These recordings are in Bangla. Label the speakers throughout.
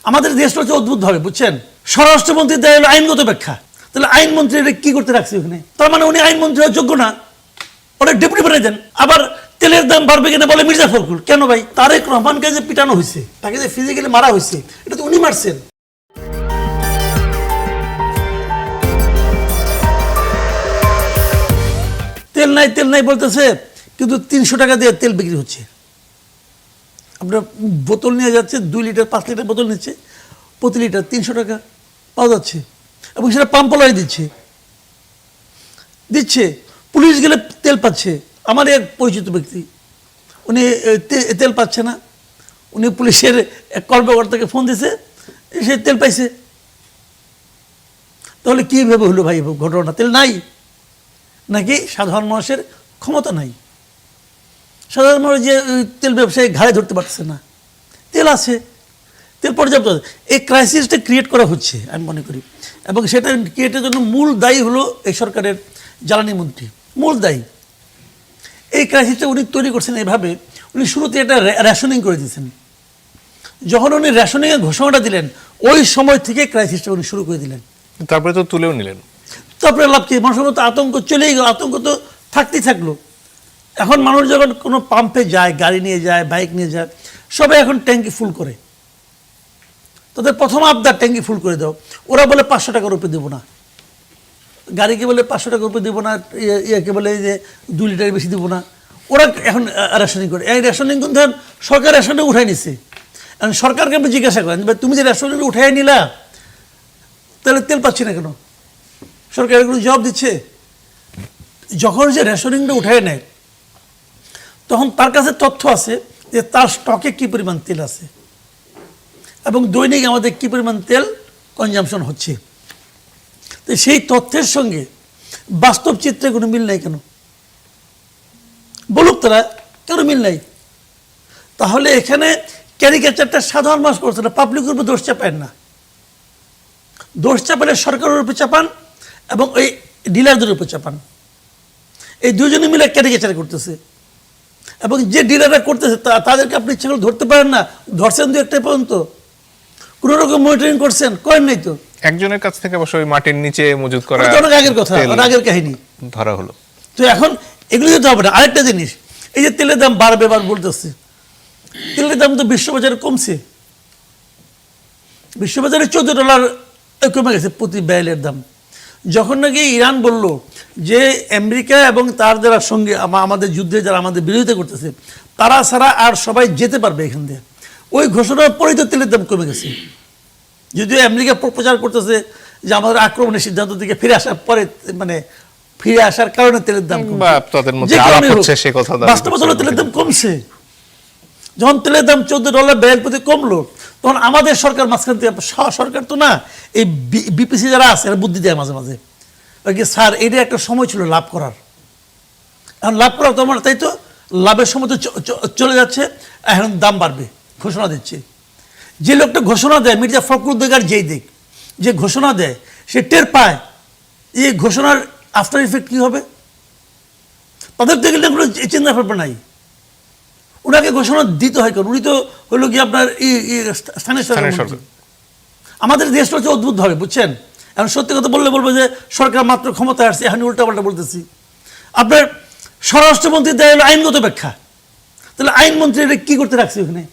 Speaker 1: আমাদের দেশটা হচ্ছে অদ্ভুত ভাবে, বুঝছেন, স্বরাষ্ট্রমন্ত্রী দেয় হলো আইনগত ব্যাখ্যা। তাহলে আইনমন্ত্রী এটা কি করতে রাখছে ওখানে? তার মানে উনি আইনমন্ত্রী হওয়ার যোগ্য না, ওটা ডেপুটি প্রেসিডেন্ট। আবার তেলের দাম বাড়বে কিনা বলে মির্জা ফখরুল। কেন ভাই? তারেক রহমানকে যে পিটানো হয়েছে, তাকে যে ফিজিক্যালি মারা হয়েছে, এটা তো উনি মারছেন। তেল নাই তেল নাই বলতেছে, কিন্তু 300 টাকা দিয়ে তেল বিক্রি হচ্ছে। আপনার বোতল নিয়ে যাচ্ছে, 2 লিটার 5 লিটার বোতল নিচ্ছে, প্রতি লিটার 300 টাকা পাওয়া যাচ্ছে, এবং সেটা পাম্পলাই দিচ্ছে। পুলিশ গেলে তেল পাচ্ছে। আমার এক পরিচিত ব্যক্তি, উনি তেল পাচ্ছে না, উনি পুলিশের এক কর্মকর্তাকে ফোন দিছে, সে তেল পাইছে। তাহলে কীভাবে হলো ভাই ঘটনা? তেল নাই নাকি সাধারণ মানুষের ক্ষমতা নাই? সাধারণ মানুষ যে তেল ব্যবসায়ী ঘাড়ে ধরতে পারছে না, তেল আছে, তেল পর্যাপ্ত আছে। এই ক্রাইসিসটা ক্রিয়েট করা হচ্ছে আমি মনে করি, এবং সেটা ক্রিয়েটের জন্য মূল দায়ী হলো এই সরকারের জ্বালানি মন্ত্রী, মূল দায়ী। এই ক্রাইসিসটা উনি তৈরি করছেন এইভাবে, উনি শুরুতে এটা রেশনিং করে দিয়েছেন। যখন উনি রেশনিংয়ের ঘোষণাটা দিলেন, ওই সময় থেকে ক্রাইসিসটা উনি শুরু করে দিলেন।
Speaker 2: তারপরে তো তুলেও নিলেন।
Speaker 1: তারপরে লাভ কি? মানুষের মতো আতঙ্ক চলেই গেল, আতঙ্ক তো থাকতেই থাকলো। এখন মানুষ যখন কোনো পাম্পে যায়, গাড়ি নিয়ে যায়, বাইক নিয়ে যায়, সবাই এখন ট্যাঙ্কি ফুল করে। তাদের প্রথম আবদার ট্যাঙ্কি ফুল করে দাও। ওরা বলে 500 টাকার উপরে দেবো না, গাড়িকে বলে 500 টাকার উপরে দেবো না, ইয়াকে বলে যে 2 লিটার বেশি দেবো না। ওরা এখন রেশনিং করে। এই রেশনিং কিন্তু সরকার রেশনিং উঠাই নিচ্ছে। এখন সরকারকে আপনি জিজ্ঞাসা করেন, তুমি যে রেশনিং উঠাই নিলা, তাহলে তেল পাচ্ছি না কেন? সরকার এগুলো জবাব দিচ্ছে। যখন যে রেশনিংটা উঠায় নেয়, তখন তার কাছে তথ্য আছে যে তার স্টকে কী পরিমাণ তেল আছে, এবং দৈনিক আমাদের কী পরিমাণ তেল কনজামশন হচ্ছে। তো সেই তথ্যের সঙ্গে বাস্তব চিত্রে কোনো মিল নাই কেন? বলুক তারা, কেন মিল নাই? তাহলে এখানে ক্যারিকেচারটা সাধারণ মানুষ করছে না, পাবলিকের উপর দোষ চাপায় না। দোষ চাপালে সরকারের উপর চাপান এবং ওই ডিলারদের উপর চাপান। এই দুজনে মিলে ক্যারিকেচার করতেছে, এবং যে ডিলাররা করতেছে তাদেরকে আপনি ইচ্ছা করে ধরতে পারেন না। ধরছেন 2-1 পর্যন্ত, কোনো রকম মনিটরিং করছেন? করেন নাই তো।
Speaker 2: একজনের কাছ থেকে অবশ্যই মাটির নিচে মজুত করা
Speaker 1: অনেক আগের কথা, আগের কাহিনী
Speaker 2: ধরা হলো।
Speaker 1: তো এখন এগুলো যেতে হবে না। আরেকটা জিনিস, এই যে তেলের দাম বাড়বে বলতেছে, তেলের দাম তো বিশ্ববাজারে কমছে। বিশ্ববাজারে $14 কমে গেছে প্রতি ব্যারেলের দাম। যখন নাকি ইরান বলল যে আমেরিকা এবং তার যারা সঙ্গে আমাদের যুদ্ধে যারা আমাদের বিরোধিতা করতেছে, তারা ছাড়া আর সবাই যেতে পারবে এখান থেকে, ওই ঘোষণার পরেই তো তেলের দাম কমে গেছে। যদিও আমেরিকা প্রচার করতেছে যে আমাদের আক্রমণের সিদ্ধান্ত থেকে ফিরে আসার পরে, মানে ফিরে আসার কারণে তেলের দাম বাস্তবতা হলো তেলের দাম কমছে। যখন তেলের দাম $14 ব্যারেল প্রতি কমলো, তখন আমাদের সরকার মাঝখান থেকে, সরকার তো না, এই বিপিসি যারা আছে এরা বুদ্ধি দেয় মাঝে মাঝে, স্যার এটা একটা সময় ছিল লাভ করার, এখন লাভ করার তোমার, তাই তো লাভের সময় তো চলে যাচ্ছে, এখন দাম বাড়বে ঘোষণা দিচ্ছে। যে লোকটা ঘোষণা দেয়, মির্জা ফখরুল দেগার যেই দিক, যে ঘোষণা দেয় সে টের পায় এই ঘোষণার আফটার ইফেক্ট কী হবে। তাদের থেকে কোনো চিন্তা ভাবনা নাই। ওনাকে ঘোষণা দিতে হয় কারণ উনি তো হলো কি আপনার স্থানীয় সরকার। আমাদের দেশটা হচ্ছে অদ্ভুত ভাবে, বুঝছেন। এখন সত্যি কথা বলবো যে সরকার মাত্র ক্ষমতায় আসছে, এখন উল্টাপাল্টা বলতেছি। আপনার স্বরাষ্ট্রমন্ত্রী দেয় হলো আইনগত ব্যাখ্যা। তাহলে আইনমন্ত্রী এটা কী করতে রাখছে ওখানে?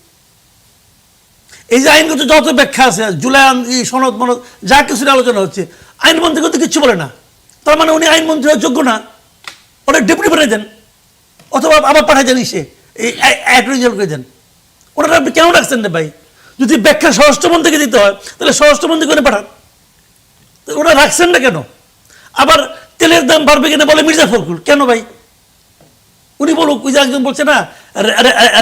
Speaker 1: এই যে আইনগত যত ব্যাখ্যা আছে, জুলাই সনদ মনদ যা কিছু আলোচনা হচ্ছে, আইনমন্ত্রী কিন্তু কিচ্ছু বলে না। তার মানে উনি আইনমন্ত্রী হওয়ার যোগ্য না, ওটা ডেপুটি প্রেসিডেন্ট, অথবা আবার পাঠায় জানি সে এই অ্যাটর্নি জেনারেল করে দেন। ওনারা আপনি কেন রাখছেন না ভাই? যদি ব্যাখ্যা স্বরাষ্ট্রমন্ত্রীকে দিতে হয়, তাহলে স্বরাষ্ট্রমন্ত্রী করে পাঠান। ওরা রাখছেন না কেন? আবার তেলের দাম বাড়বে কিনা বলে মির্জা ফখরুল। কেন ভাই? উনি বলুক, ওই যে একজন বলছে না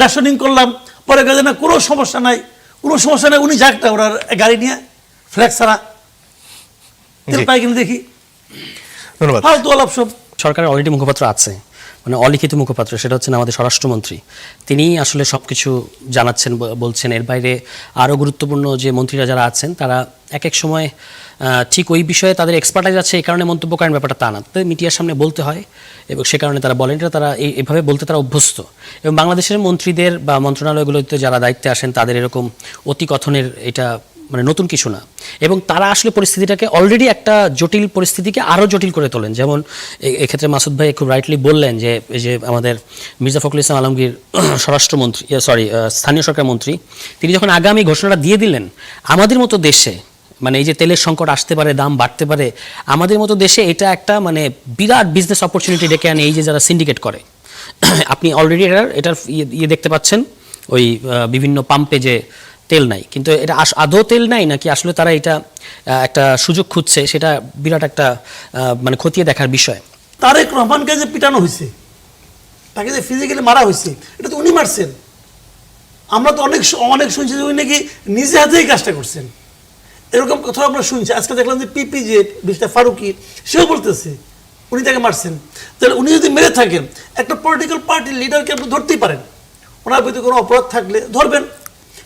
Speaker 1: রেশনিং করলাম, পরে কাজে না কোনো সমস্যা নাই, কোনো সমস্যা নাই, উনি যাক না ওনার গাড়ি নিয়ে ফ্ল্যাক্স ছাড়া তেল পাই কিনা দেখি।
Speaker 2: ধন্যবাদ।
Speaker 1: ফালতু আলাপ সব।
Speaker 3: সরকারের অলরেডি মুখপাত্র আছে, মানে অলিখিত মুখপাত্র, সেটা হচ্ছেন আমাদের স্বরাষ্ট্রমন্ত্রী। তিনি আসলে সব কিছু জানাচ্ছেন, বলছেন। এর বাইরে আরও গুরুত্বপূর্ণ যে মন্ত্রীরা যারা আছেন, তারা এক এক সময় ঠিক ওই বিষয়ে তাদের এক্সপার্টাইজ আছে, এই কারণে মন্তব্য করেন, ব্যাপারটা তা না। তাদের মিডিয়ার সামনে বলতে হয় এবং সে কারণে তারা বলেন, এটা তারা এইভাবে বলতে তারা অভ্যস্ত। এবং বাংলাদেশের মন্ত্রীদের বা মন্ত্রণালয়গুলোতে যারা দায়িত্বে আসেন, তাদের এরকম অতি কথনের এটা মানে নতুন কিছু না, এবং তারা আসলে পরিস্থিতিটাকে অলরেডি একটা জটিল পরিস্থিতিকে আরও জটিল করে তোলেন। যেমন এক্ষেত্রে মাসুদ ভাই খুব রাইটলি বললেন যে এই যে আমাদের মির্জা ফখরুল ইসলাম আলমগীর স্বরাষ্ট্রমন্ত্রী, স্থানীয় সরকার মন্ত্রী, তিনি যখন আগামী ঘোষণাটা দিয়ে দিলেন, আমাদের মতো দেশে মানে এই যে তেলের সংকট আসতে পারে, দাম বাড়তে পারে, আমাদের মতো দেশে এটা একটা মানে বিরাট বিজনেস অপরচুনিটি ডেকে আনে এই যে যারা সিন্ডিকেট করে। আপনি অলরেডি এটার ইয়ে দেখতে পাচ্ছেন, ওই বিভিন্ন পাম্পে যে তেল নাই, কিন্তু এটা আদৌ তেল নাই নাকি আসলে তারা এটা একটা সুযোগ খুঁজছে, সেটা বিরাট একটা মানে খতিয়ে দেখার বিষয়।
Speaker 1: তারেক রহমানকে যে পিটানো হয়েছে, তাকে যে ফিজিক্যালি মারা হয়েছে, এটা তো উনি মারছেন। আমরা তো অনেক অনেক শুনছি যে উনি নাকি নিজে হাতেই কাজটা করছেন, এরকম কথা আমরা শুনছি। আজকে দেখলাম যে পিপি যে মিস্টার ফারুকি, সেও বলতেছে উনি তাকে মারছেন। তাহলে উনি যদি মেরে থাকেন, একটা পলিটিক্যাল পার্টির লিডারকে আপনি ধরতেই পারেন, ওনার বিরুদ্ধে কোনো অপরাধ থাকলে ধরবেন,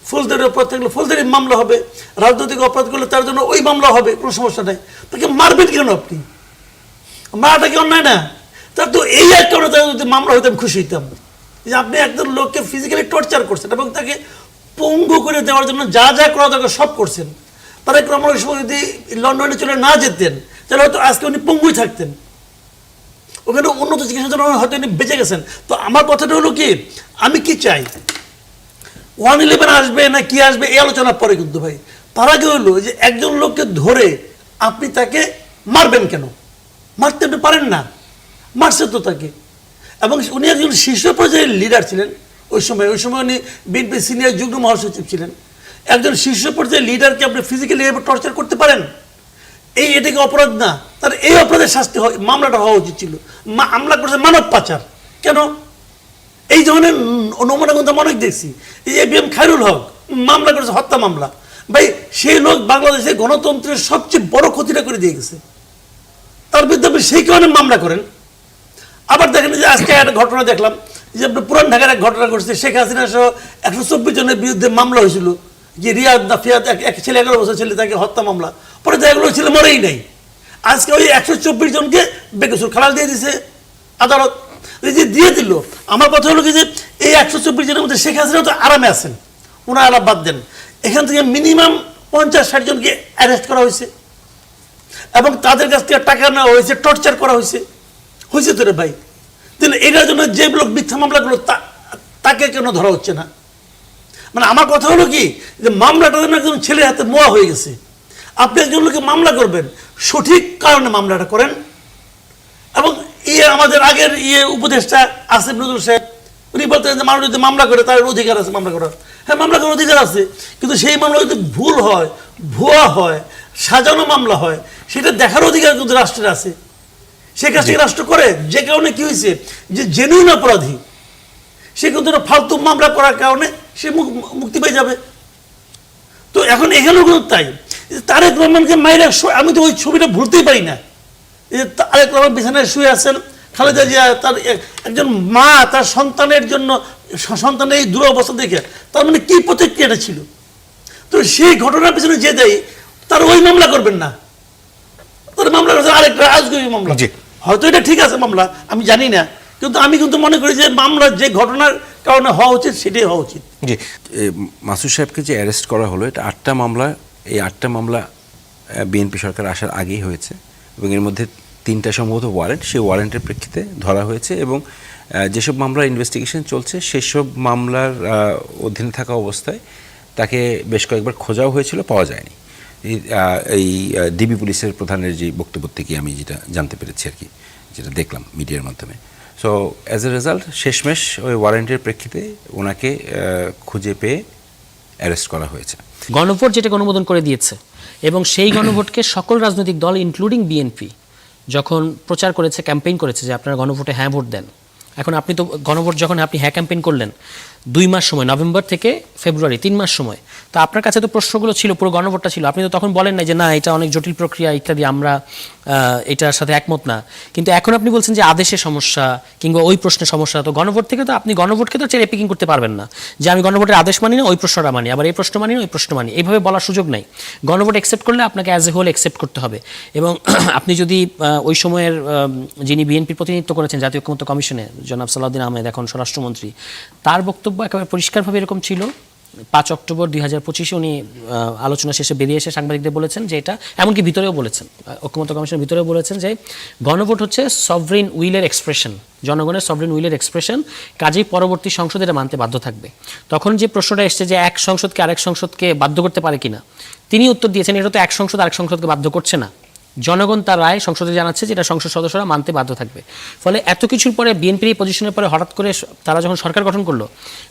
Speaker 1: ফৌজদারি অপরাধ থাকলে ফৌজদারি মামলা হবে, রাজনৈতিক অপরাধ করলে তার জন্য ওই মামলা হবে, কোনো সমস্যা নেই। তাকে মারবেন কেন আপনি? মারাটা কি অন্যায় না? তার তো এই একটা যদি মামলা হইতাম খুশি হইতাম যে আপনি একজন লোককে ফিজিক্যালি টর্চার করছেন এবং তাকে পঙ্গু করে দেওয়ার জন্য যা যা করা দরকার সব করছেন। তারেক রহমান ওই সময় যদি লন্ডনে চলে না যেতেন, তাহলে হয়তো আজকে উনি পঙ্গুই থাকতেন, ওখানে উন্নত চিকিৎসার জন্য হয়তো উনি বেঁচে গেছেন। তো আমার কথাটা হলো কি, আমি কি চাই, 111 আসবে না কি আসবে এই আলোচনার পরে, কিন্তু ভাই তার আগে হলো যে একজন লোককে ধরে আপনি তাকে মারবেন কেন? মারতে আপনি পারেন না, মারছে তো তাকে। এবং উনি একজন শীর্ষ পর্যায়ের লিডার ছিলেন ওই সময় উনি বিএনপি সিনিয়র যুগ্ম মহাসচিব ছিলেন। একজন শীর্ষ পর্যায়ের লিডারকে আপনি ফিজিক্যালি টর্চার করতে পারেন? এটা কি অপরাধ না? তার এই অপরাধের শাস্তি মামলাটা হওয়া উচিত ছিল। মামলা করছে মানব পাচার, কেন? এই ধরনের নমুনা কিন্তু অনেক দেখছি। এই এবিএম খায়রুল হক মামলা করেছে, হত্যা মামলা। ভাই সেই লোক বাংলাদেশে গণতন্ত্রের সবচেয়ে বড় ক্ষতিটা করে দিয়ে গেছে, তার বিরুদ্ধে আপনি সেই কারণে মামলা করেন। আবার দেখেন যে আজকে একটা ঘটনা দেখলাম যে আপনার পুরান ঢাকার এক ঘটনা ঘটছে, শেখ হাসিনা সহ 124 জনের বিরুদ্ধে মামলা হয়েছিল, যে রিয়াদ না ফিয়াদ এক ছেলে, 11 বছর ছেলে, তাকে হত্যা মামলা। পরে যেগুলো ছেলে মরেই নাই, আজকে ওই 124 জনকে বেকসুর খালাল দিয়ে দিছে আদালত। এই যে দিয়ে দিল, আমার কথা হলো কি যে এই 124 জনের মধ্যে শেখ হাসিনা তো আরামে আছেন, ওনার আলাপ বাদ দেন, এখান থেকে মিনিমাম 50-60 জনকে অ্যারেস্ট করা হয়েছে এবং তাদের কাছ থেকে টাকা নেওয়া হয়েছে, টর্চার করা হয়েছে তো রে ভাই। তাহলে এটার জন্য যে লোক মিথ্যা মামলা করলো তাকে কেন ধরা হচ্ছে না? মানে আমার কথা হলো কি যে মামলাটা যেন একজন ছেলের হাতে মোয়া হয়ে গেছে। আপনি একজন লোককে মামলা করবেন, সঠিক কারণে মামলাটা করেন। এবং আমাদের আগের উপদেষ্টা আসিফ নজরুল সাহেব, উনি বলতেন যে মানুষ যদি মামলা করে তার অধিকার আছে মামলা করার। হ্যাঁ, মামলা করার অধিকার আছে, কিন্তু সেই মামলা যদি ভুল হয়, ভুয়া হয়, সাজানো মামলা হয়, সেটা দেখার অধিকার কিন্তু রাষ্ট্রের আছে। সে কাজটি রাষ্ট্র করে, যে কারণে কি হয়েছে যে জেনুইন অপরাধী সে কিন্তু ফালতু মামলা করার কারণে সে মুক্তি পেয়ে যাবে। তো এখন এখানেও কিন্তু তাই, তারেক রহমানকে মাইরা, আমি তো ওই ছবিটা ভুলতেই পারি না। এই যে তারেক রহমান বিছানায় শুয়ে আছেন, খালেদা জিয়া তার একজন মা তার সন্তানের জন্য, সন্তানের এই দুরবস্থা দেখে তার মানে কি প্রতিক্রিয়াটা ছিল। তো সেই ঘটনার পিছনে যে দেয় তার ওই মামলা করবেন না, তার মামলা করছেন আরেকটা আজগবি মামলা। হয়তো এটা ঠিক আছে মামলা, আমি জানি না, কিন্তু আমি কিন্তু মনে করি যে মামলা যে ঘটনার কারণে হওয়া উচিত সেটাই হওয়া উচিত।
Speaker 4: জি, মাসুদ সাহেবকে যে অ্যারেস্ট করা হলো, এটা 8টা মামলা। এই 8টা মামলা বিএনপি সরকার আসার আগেই হয়েছে এবং এর মধ্যে 3টা সম্ভবত ওয়ারেন্ট, সেই ওয়ারেন্টের প্রেক্ষিতে ধরা হয়েছে এবং যেসব মামলার ইনভেস্টিগেশন চলছে সেসব মামলার অধীনে থাকা অবস্থায় তাকে বেশ কয়েকবার খোঁজাও হয়েছিল, পাওয়া যায়নি। এই ডিবি পুলিশের প্রধানের যে বক্তব্য থেকে আমি যেটা জানতে পেরেছি আর কি, যেটা দেখলাম মিডিয়ার মাধ্যমে। সো অ্যাজ এ রেজাল্ট শেষমেশ ওই ওয়ারেন্টের প্রেক্ষিতে ওনাকে খুঁজে পেয়ে অ্যারেস্ট করা হয়েছে।
Speaker 3: গণভোট যেটাকে অনুমোদন করে দিয়েছে এবং সেই গণভোটকে সকল রাজনৈতিক দল ইনক্লুডিং বিএনপি যখন প্রচার করেছে, ক্যাম্পেইন করেছে যে আপনারা গণভোটে হ্যাঁ ভোট দেন। এখন আপনি তো গণভোট যখন আপনি হ্যাঁ ক্যাম্পেইন করলেন 2 মাস সময়, নভেম্বর থেকে ফেব্রুয়ারি 3 মাস সময়, তো আপনার কাছে তো প্রশ্নগুলো ছিল, পুরো গণভোটটা ছিল, আপনি তো তখন বলেন না যে না এটা অনেক জটিল প্রক্রিয়া ইত্যাদি, আমরা এটার সাথে একমত না। কিন্তু এখন আপনি বলছেন যে আদেশের সমস্যা কিংবা ওই প্রশ্নের সমস্যা, তো গণভোট থেকে তো আপনি গণভোটকে তো চেরে পিকিং করতে পারবেন না যে আমি গণভোটের আদেশ মানি না, ওই প্রশ্নটা মানি, আবার এই প্রশ্ন মানি না, ওই প্রশ্ন মানি, এইভাবে বলার সুযোগ নাই। গণভোট অ্যাকসেপ্ট করলে আপনাকে অ্যাজ এ হোল অ্যাকসেপ্ট করতে হবে। এবং আপনি যদি ওই সময়ের যিনি বিএনপির প্রতিনিধিত্ব করেছেন জাতীয় ঐক্যমত্য কমিশনে, জনাব সালাউদ্দিন আহমেদ, এখন স্বরাষ্ট্রমন্ত্রী, তার বক্তব্য একেবারে পরিষ্কারভাবে এরকম ছিল 5 অক্টোবর 2025 উনি আলোচনা শেষে বেরিয়ে এসে সাংবাদিকদের বলেছেন যে এটা, এমনকি ভিতরেও বলেছেন, ঐক্যমত্য কমিশনের ভিতরেও বলেছেন যে গণভোট হচ্ছে সভরেন উইলের এক্সপ্রেশন, জনগণের সভরেন উইলের এক্সপ্রেশন, কাজেই পরবর্তী সংসদ এটা মানতে বাধ্য থাকবে। তখন যে প্রশ্নটা এসছে যে এক সংসদকে আরেক সংসদকে বাধ্য করতে পারে কিনা, তিনি উত্তর দিয়েছেন এটা তো এক সংসদ আরেক সংসদকে বাধ্য করছে না, জনগণ তার রায় সংসদে জানাচ্ছে যেটা সংসদ সদস্যরা মানতে বাধ্য থাকবে। ফলে এত কিছুর পরে বিএনপির এই পজিশনের পরে হঠাৎ করে তারা যখন সরকার গঠন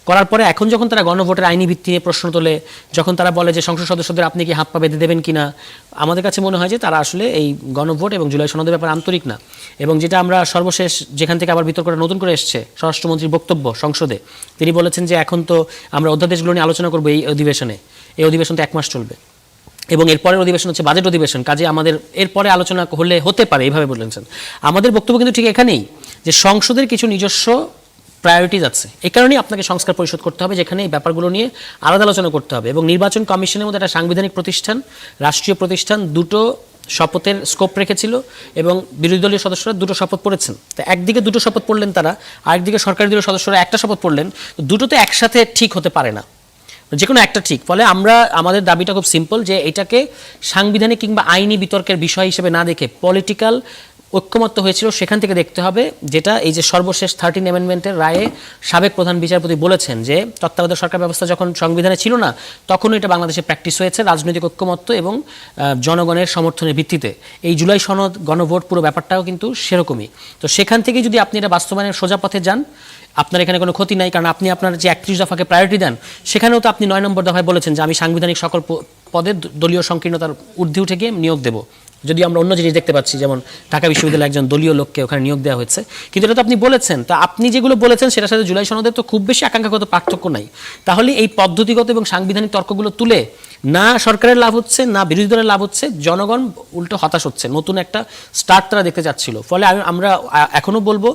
Speaker 3: করার পরে এখন যখন তারা গণভোটের আইনি ভিত্তি নিয়ে প্রশ্ন তোলে, যখন তারা বলে যে সংসদ সদস্যদের আপনি কি হাত পা বেঁধে দেবেন কিনা, আমাদের কাছে মনে হয় যে তারা আসলে এই গণভোট এবং জুলাই সনদের ব্যাপারে আন্তরিক না। এবং যেটা আমরা সর্বশেষ যেখান থেকে আবার বিতর্কটা নতুন করে এসছে, স্বরাষ্ট্রমন্ত্রীর বক্তব্য সংসদে, তিনি বলেছেন যে এখন তো আমরা অধ্যাদেশগুলো নিয়ে আলোচনা করবো এই অধিবেশনে, এই অধিবেশন তো 1 মাস চলবে এবং এরপরের অধিবেশন হচ্ছে বাজেট অধিবেশন, কাজে আমাদের এরপরে আলোচনা হতে পারে, এইভাবে বলেছেন। আমাদের বক্তব্য কিন্তু ঠিক এখানেই যে সংসদের কিছু নিজস্ব প্রায়োরিটিজ আছে, এই কারণেই আপনাকে সংস্কার পরিষদ করতে হবে, যেখানে এই ব্যাপারগুলো নিয়ে আলাদা আলোচনা করতে হবে। এবং নির্বাচন কমিশনের মধ্যে একটা সাংবিধানিক প্রতিষ্ঠান, রাষ্ট্রীয় প্রতিষ্ঠান, দুটো শপথের স্কোপ রেখেছিল এবং বিরোধী দলীয় সদস্যরা দুটো শপথ পড়েছেন। তো একদিকে দুটো শপথ পড়লেন তারা, আরেকদিকে সরকারি দলীয় সদস্যরা একটা শপথ পড়লেন, দুটোতে একসাথে ঠিক হতে পারে না, যে কোনো একটা ঠিক। ফলে আমাদের দাবিটা খুব সিম্পল, যে এটাকে সাংবিধানিক কিংবা আইনি বিতর্কের বিষয় হিসেবে না দেখে পলিটিক্যাল ঐক্যমত্য হয়েছিল সেখান থেকে দেখতে হবে, যেটা এই যে সর্বশেষ 13 অ্যামেন্ডমেন্টের রায়ে সাবেক প্রধান বিচারপতি বলেছেন যে তত্ত্বাবধায়ক সরকার ব্যবস্থা যখন সংবিধানে ছিল না তখনও এটা বাংলাদেশে প্র্যাকটিস হয়েছে রাজনৈতিক ঐক্যমত্য এবং জনগণের সমর্থনের ভিত্তিতে। এই জুলাই সনদ, গণভোট, পুরো ব্যাপারটাও কিন্তু সেরকমই। তো সেখান থেকে যদি আপনি এটা বাস্তবায়নের সোজা পথে যান, আপনার এখানে কোনো ক্ষতি নাই, কারণ আপনি আপনার যে 31 দফাকে প্রায়োরিটি দেন, সেখানেও তো আপনি 9 নম্বর দফায় বলেছেন যে আমি সাংবিধানিক সকল পদে দলীয় সংকীর্ণতার ঊর্ধ্বে উঠে গিয়ে নিয়োগ দেব। যদিও আমরা অন্য জিনিস দেখতে পাচ্ছি, যেমন ঢাকা বিশ্ববিদ্যালয়ে একজন দলীয় লোককে ওখানে নিয়োগ দেওয়া হয়েছে, কিন্তু এটা তো আপনি বলেছেন। তা আপনি যেগুলো বলেছেন সেটার সাথে জুলাই সনদের তো খুব বেশি আকাঙ্ক্ষাগত পার্থক্য নাই। তাহলে এই পদ্ধতিগত এবং সাংবিধানিক তর্কগুলো তুলে না সরকারের লাভ হচ্ছে, না বিরোধী দলের লাভ হচ্ছে, জনগণ উল্টো হতাশ হচ্ছে। নতুন একটা স্টার্ট তারা দেখতে চাচ্ছিল। ফলে আমরা এখনও বলবো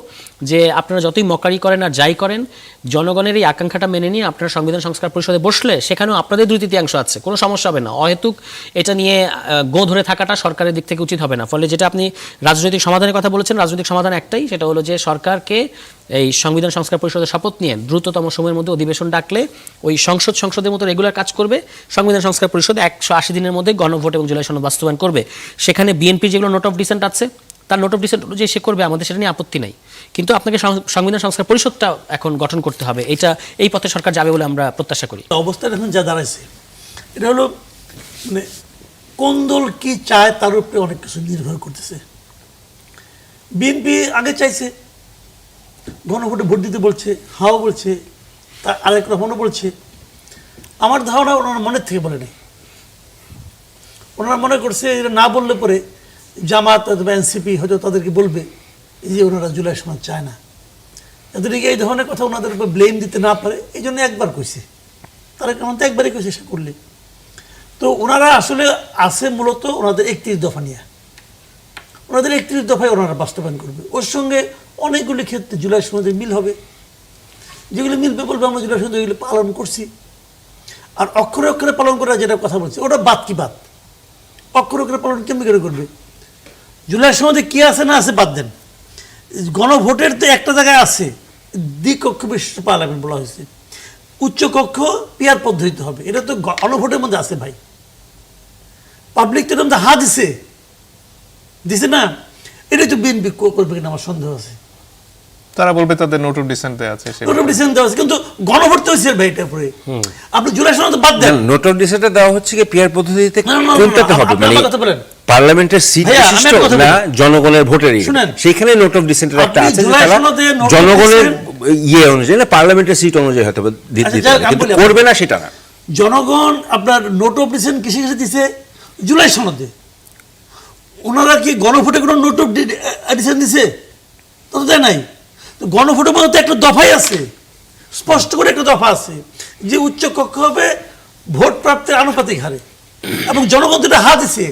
Speaker 3: যে আপনারা যতই মকারি করেন আর যাই করেন, জনগণের এই আকাঙ্ক্ষাটা মেনে নিয়ে আপনারা সংবিধান সংস্কার পরিষদে বসলে সেখানেও আপনাদের 2/3 আছে, কোনো সমস্যা হবে না। অহেতুক এটা নিয়ে গো ধরে থাকাটা সরকারের দিক থেকে উচিত হবে না। ফলে যেটা আপনি রাজনৈতিক সমাধানের কথা বলেছেন, রাজনৈতিক সমাধান একটাই, সেটা হলো যে সরকারকে এই সংবিধান সংস্কার পরিষদের শপথ নিয়ে দ্রুততম সময়ের মধ্যে অধিবেশন ডাকলে ওই সংসদের মতো রেগুলার কাজ করবে। সংবিধান সংস্কার পরিষদ 180 দিনের মধ্যে গণভোট এবং জুলাই সনদ বাস্তবায়ন করবে। সেখানে বিএনপি যেগুলো নোট অফ ডিসেন্ট আছে, তার নোট অফ ডিসেন্ট অনুযায়ী সে করবে, আমাদের সেটা নিয়ে আপত্তি নাই। কিন্তু আপনাকে সংবিধান সংস্কার পরিষদটা এখন গঠন করতে হবে। এই পথে সরকার যাবে বলে আমরা প্রত্যাশা করি।
Speaker 1: অবস্থাটা এখন যা দাঁড়াইছে, এটা হলো মানে কোন দল কি চায় তার উপরে অনেক কিছু নির্ভর করতেছে। বিএনপি আগে চাইছে, গণভোটে ভোট দিতে বলছে, হাও বলছে, তার আরেক রকমও বলছে। আমার ধারণা ওনারা মনের থেকে বলে নেই, ওনারা মনে করছে এটা না বললে পরে জামাত অথবা এনসিপি হয়তো তাদেরকে বলবে যে ওনারা জুলাই সনদ চায় না, এদেরকে এই ধরনের কথা ওনাদের উপর ব্লেম দিতে না পারে, এই জন্য একবার কইছে। তারা কেমন তো একবারই কইছে সে করলে। তো ওনারা আসলে আছে মূলত ওনাদের 31 দফা নিয়ে, ওনাদের 31 দফায় ওনারা বাস্তবায়ন করবে। ওর সঙ্গে অনেকগুলি ক্ষেত্রে জুলাই সনদের মিল হবে, যেগুলি মিলবে বলবে আমরা জুলাই সনদ এগুলো পালন করছি। আর অক্ষরে অক্ষরে পালন করা যেটা কথা বলছে ওটা বাদ কি বাদ, অক্ষরে অক্ষরে পালন কেমনি করে করবে? জুলাই সনদে কি আছে না আছে বাদ দেন, গণভোটের তো একটা জায়গায় আছে দ্বিকক্ষ বিশিষ্ট পার্লামেন্ট বলা হয়েছে, উচ্চকক্ষ পিয়ার পদ্ধতিতে হবে, এটা তো গণভোটের মধ্যে আছে ভাই। পাবলিক তো এর মধ্যে হা দিছে না, এটা তো বিএনপি করবে কিনা আমার সন্দেহ আছে।
Speaker 2: তারা বলবে তাদের নোট অফ ডিসেন্টে আছে,
Speaker 1: নোট অফ ডিসেন্ট দেওয়া আছে, কিন্তু গণভোট তো হয়েছে ভাই। এটা পরে আপনি জুলাই সনদ বাদ দেন,
Speaker 4: নোট অফ ডিসেন্টে দেওয়া হচ্ছে কি পিয়ার পদ্ধতিতে কোনটাতে হবে, মানে
Speaker 1: কথা বলেন
Speaker 4: পার্লামেন্টের সিট বিশিষ্ট না জনগণের ভোটের, সেইখানে নোট অফ ডিসেন্টের একটা আছে যে তারা জনগণের ইয়ে অনুযায়ী না পার্লামেন্টের সিট অনুযায়ী হয়তো দিতে কিন্তু করবে না সেটা না।
Speaker 1: জনগণ আপনার নোট অফ ডিসেন্ট কিসে কিসে দিছে? জুলাই সনদে। ওনারা কি গণভোটে কোনো নোট অফ ডিসেন্ট দিছে? তো দেয় নাই। তো গণভোটের মধ্যে একটা দফাই আছে, স্পষ্ট করে একটা দফা আছে যে উচ্চ কক্ষ হবে ভোট প্রাপ্তির আনুপাতিক হারে, এবং জনগণ তো এটা হা দিছে।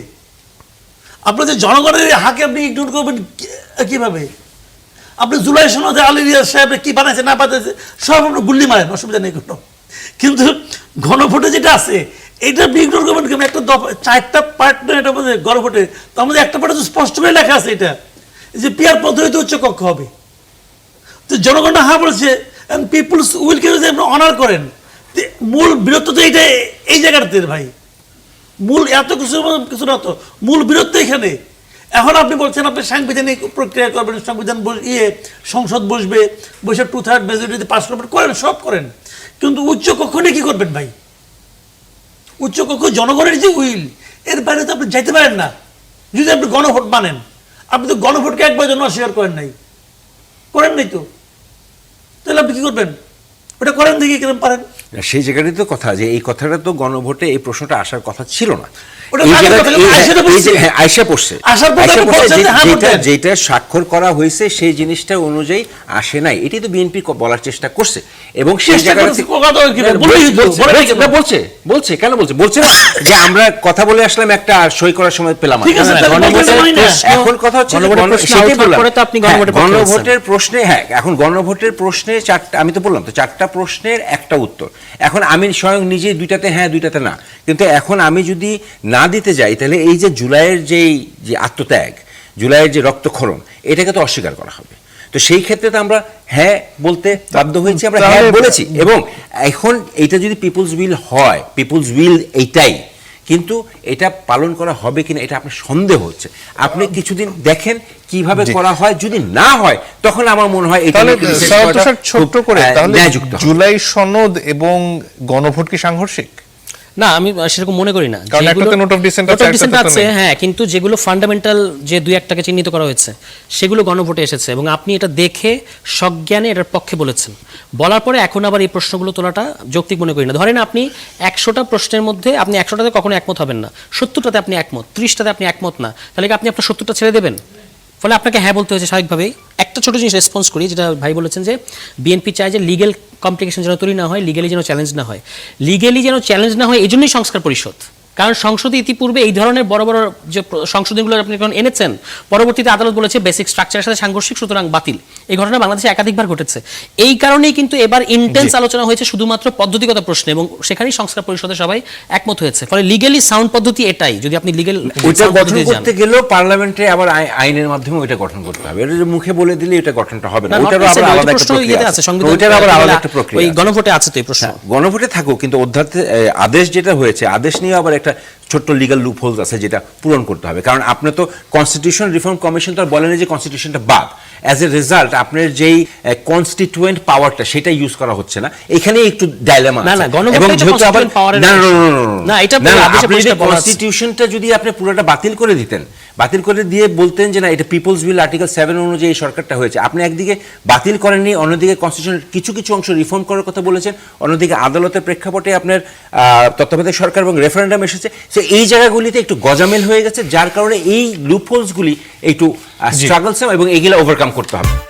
Speaker 1: আপনার যে জনগণের হাকে আপনি ইগনোর করবেন কিভাবে? আপনি জুলাই সনদে আলী রিয়াজ সাহেব কি বানাইছে না বানাইছে সব আপনি গুল্লি মারেন, অসুবিধা নেই কোনো। কিন্তু গণভোটে যেটা আছে এটা আপনি ইগনোর করবেন কেমন? একটা দফা 4টা পার্ট নয় এটার মধ্যে গণভোটে, তার মধ্যে একটা পার্ট স্পষ্ট করে লেখা আছে এটা যে পিয়ার পদ্ধতিতে উচ্চ কক্ষ হবে। তো জনগণটা হা বলছে, পিপুলস উইলকে যদি আপনি অনার করেন মূল বিরোধ তো এইটা, এই জায়গাটাতে ভাই, মূল এত কিছু না তো, মূল বিরোধ তো এখানে। এখন আপনি বলছেন আপনি সাংবিধানিক প্রক্রিয়া করবেন, সংবিধান সংসদ বসবে, বসে 2/3 মেজরিটিতে পাস করবেন, করেন, সব করেন, কিন্তু উচ্চ কক্ষে কি করবেন ভাই? উচ্চ কক্ষ জনগণের যে উইল, এর বাইরে তো আপনি যাইতে পারেন না। যদি আপনি গণভোট মানেন, আপনি তো গণভোটকে একবার জন্য অস্বীকার করেন নাই তো, তাহলে আপনি কি করবেন? ওটা করেন দেখি কিরকম পারেন।
Speaker 4: সেই জায়গাটাই তো কথা, যে এই কথাটা তো গণভোটে এই প্রশ্নটা আসার কথা ছিল না।
Speaker 1: ওটা
Speaker 4: এই
Speaker 1: আসার
Speaker 4: জায়গাটা-
Speaker 1: কথা,
Speaker 4: এই-
Speaker 1: আইসা তো
Speaker 4: এই যে-
Speaker 1: বলছে।
Speaker 4: হ্যাঁ, আইসা পড়ছে।
Speaker 1: আসার পর
Speaker 4: আইসা
Speaker 1: তাকে
Speaker 4: পড়ছে,
Speaker 1: বলছে যে হ্যাঁ
Speaker 4: যেটা
Speaker 1: বলতেন।
Speaker 4: যেটা স্বাক্ষর করা হয়েছে সেই জিনিসটা অনুযায়ী আসে নাই, এটাই তো বিএনপি বলার চেষ্টা করছে। এবং সেই
Speaker 1: চেষ্টা
Speaker 4: জায়গাটা
Speaker 1: করেছে,
Speaker 4: থেকে-
Speaker 1: কথা বলে কি? বলেই তো,
Speaker 4: বলছে,
Speaker 1: বলে
Speaker 4: বলছে,
Speaker 1: কেন?
Speaker 4: না, বলছে কেন বলছে না যে আমরা কথা বলে আসলাম, একটা সই করার সময় পেলাম না।
Speaker 1: ঠিক আছে,
Speaker 3: না,
Speaker 1: তাহলে
Speaker 3: গণভোটের
Speaker 1: বলতে পারি না।
Speaker 3: প্রশ্ন-
Speaker 4: এখন কথা হচ্ছে যে
Speaker 3: গণভোটের প্রশ্ন
Speaker 4: সেটাই
Speaker 3: আলোচনা
Speaker 4: বললাম।
Speaker 3: করে তো আপনি
Speaker 4: হ্যাঁ,
Speaker 3: গণভোটের পক্ষে
Speaker 4: গণভোটের প্রশ্নে, হ্যাঁ, এখন গণভোটের প্রশ্নে চারটা, আমি তো বললাম তো 4টা প্রশ্নের একটা উত্তর। এখন আমি স্বয়ং নিজে 2টাতে হ্যাঁ 2টাতে না, কিন্তু এখন আমি যদি না দিতে যাই, তাহলে এই যে জুলাইয়ের যে আত্মত্যাগ, জুলাইয়ের যে রক্তক্ষরণ, এটাকে তো অস্বীকার করা হবে। তো সেই ক্ষেত্রে তো আমরা হ্যাঁ বলতে বাধ্য হয়েছি, আমরা হ্যাঁ
Speaker 2: তাহলে-
Speaker 4: বলেছি। এবং এখন এইটা যদি পিপলস উইল হয়, পিপলস উইল এইটাই, কিন্তু এটা পালন করা হবে কিনা এটা আপনার সন্দেহ হচ্ছে। আপনি কিছুদিন দেখেন কিভাবে
Speaker 2: জি।
Speaker 4: করা হয়, যদি না হয় তখন আমার মনে হয় এটা
Speaker 2: তাহলে
Speaker 4: নিয়ে research
Speaker 2: সালাউদ্দিন
Speaker 4: করাটা
Speaker 2: স্যার ছোট্ট
Speaker 4: খুব,
Speaker 2: করে, তাহলে
Speaker 4: ন্যায়যুক্ত হবে।
Speaker 2: জুলাই সনদ এবং গণভোট কি সাংঘর্ষিক?
Speaker 3: না, আমি সেরকম মনে করি না।
Speaker 2: কারণ
Speaker 3: যেগুলো-
Speaker 2: একটাতে note of dissent আছে,
Speaker 3: note of
Speaker 2: একটাতে
Speaker 3: dissent
Speaker 2: তো
Speaker 3: আছে,
Speaker 2: নেই।
Speaker 3: হ্যাঁ, কিন্তু যেগুলো ফান্ডামেন্টাল যে 2-1টাকে চিহ্নিত করা হয়েছে সেগুলো গণভোটে এসেছে, এবং আপনি এটা দেখে সজ্ঞানে এটার পক্ষে বলেছেন। বলার পরে এখন আবার এই প্রশ্নগুলো তোলাটা যৌক্তিক মনে করি না। ধরেন আপনি 100টা প্রশ্নের মধ্যে আপনি 100টাতে কখনো একমত হবেন না, 70টাতে আপনি একমত, 30টাতে আপনি একমত না, তাহলে কি আপনি আপনার 70টা ছেড়ে দেবেন? ফলে আপনাকে হ্যাঁ বলতে হয়েছে স্বাভাবিকভাবেই। একটা ছোট জিনিস রেসপন্স করি, যেটা ভাই বলেছেন যে বিএনপি চায় যে লিগেল কমপ্লিকেশন যেন তৈরি না হয়, লিগেলি যেন চ্যালেঞ্জ না হয়। লিগেলি যেন চ্যালেঞ্জ না হয় এই জন্যই সংস্কার পরিষদ। কারণ সংসদে ইতিপূর্বে এই ধরনের বড় বড় যে সংশোধনীগুলো আপনি যখন এনেছেন, পরবর্তীতে আদালত বলেছে বেসিক স্ট্রাকচারের সাথে সাংঘর্ষিক, সুতরাং বাতিল। এই ঘটনা বাংলাদেশে একাধিকবার ঘটেছে। এই কারণেই কিন্তু এবার ইন্টেন্স আলোচনা হয়েছে শুধুমাত্র পদ্ধতিগত প্রশ্নে, এবং সেখানেই সংস্কার পরিষদে সবাই একমত হয়েছে। ফলে লিগেলি সাউন্ড পদ্ধতি এটাই। যদি আপনি লিগেল
Speaker 4: ওইটা গঠন করতে গেলেও পার্লামেন্টে আবার আইনের মাধ্যমে ওইটা গঠন করতে হবে। এটা যে মুখে বলে দিলে এটা গঠনটা হবে না, ওইটারও আবার আলাদা একটা প্রক্রিয়া আছে। ওইটার আবার আলাদা একটা প্রক্রিয়া
Speaker 3: ওই
Speaker 4: আছে।
Speaker 3: গণভোটে আছে তো এই প্রশ্ন।
Speaker 4: গণভোটে থাকুক, কিন্তু আদেশ যেটা হয়েছে, আদেশ নিয়ে আবার একটা ছোট্ট লিগ্যাল লুপ হোলস আছে যেটা পূরণ করতে হবে। কারণ আপনি তো কনস্টিটিউশন রিফর্ম কমিশন তো আর বলেন যে কনস্টিটিউশনটা বাদ, অ্যাজ এ রেজাল্ট আপনার যেই কনস্টিটিউয়েন্ট পাওয়ারটা সেটা ইউজ করা হচ্ছে না। এখানে একটু ডাইলেমা
Speaker 3: না,
Speaker 4: আছে।
Speaker 3: না, গণভোটটাই তো constituent power এর
Speaker 4: না,
Speaker 3: না, এটা পুরো আদেশে
Speaker 4: আপনি যদি
Speaker 3: পরিষ্কার বলা আছে।
Speaker 4: কনস্টিটিউশনটা যদি আপনি পুরোটা বাতিল করে দিতেন, বাতিল করে দিয়ে বলতেন যে না এটা পিপলস উইল আর্টিকেল 7 অনুযায়ী এই সরকারটা হয়েছে, আপনি একদিকে বাতিল করেননি, অন্যদিকে কনস্টিটিউশনের কিছু কিছু অংশ রিফর্ম করার কথা বলেছেন, অন্যদিকে আদালতের প্রেক্ষাপটে আপনার তত্ত্বাবধায়ক সরকার এবং রেফারেন্ডাম এসেছে। সো এই জায়গাগুলিতে একটু গজামেল হয়ে গেছে, যার কারণে এই লুপহোলসগুলি একটু স্ট্রাগলস এবং এগুলো ওভারকাম করতে হবে।